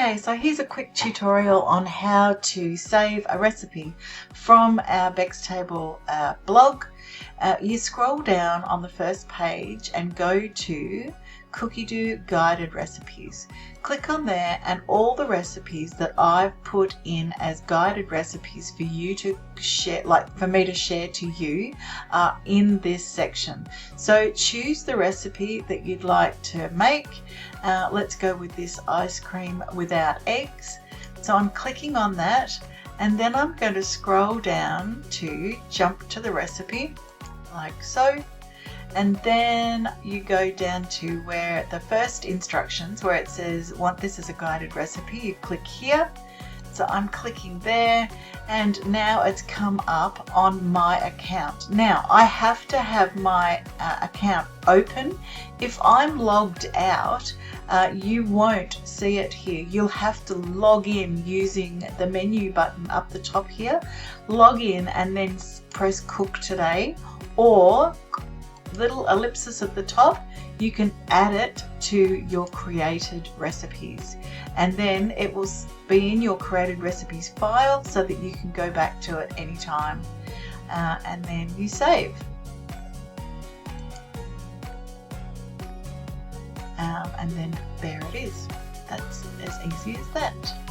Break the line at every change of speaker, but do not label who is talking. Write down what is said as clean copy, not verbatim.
Okay, so here's a quick tutorial on how to save a recipe from our becstable blog. You scroll down on the first page and go to Cookidoo Guided Recipes. Click on there, and all the recipes that I've put in as guided recipes for you to share, like for me to share to you, are in this section. So choose the recipe that you'd like to make. Let's go with this ice cream without eggs. So I'm clicking on that, and then I'm going to scroll down to jump to the recipe like so. And then you go down to where the first instructions, where it says want this as a guided recipe, you click here. So I'm clicking there, and now it's come up on my account. Now I have to have my account open. If I'm logged out, you won't see it here. You'll have to log in using the menu button up the top here. Log in and then press Cook Today, or little ellipsis at the top, you can add it to your created recipes, and then it will be in your created recipes file so that you can go back to it anytime, and then you save. And then there it is. That's as easy as that.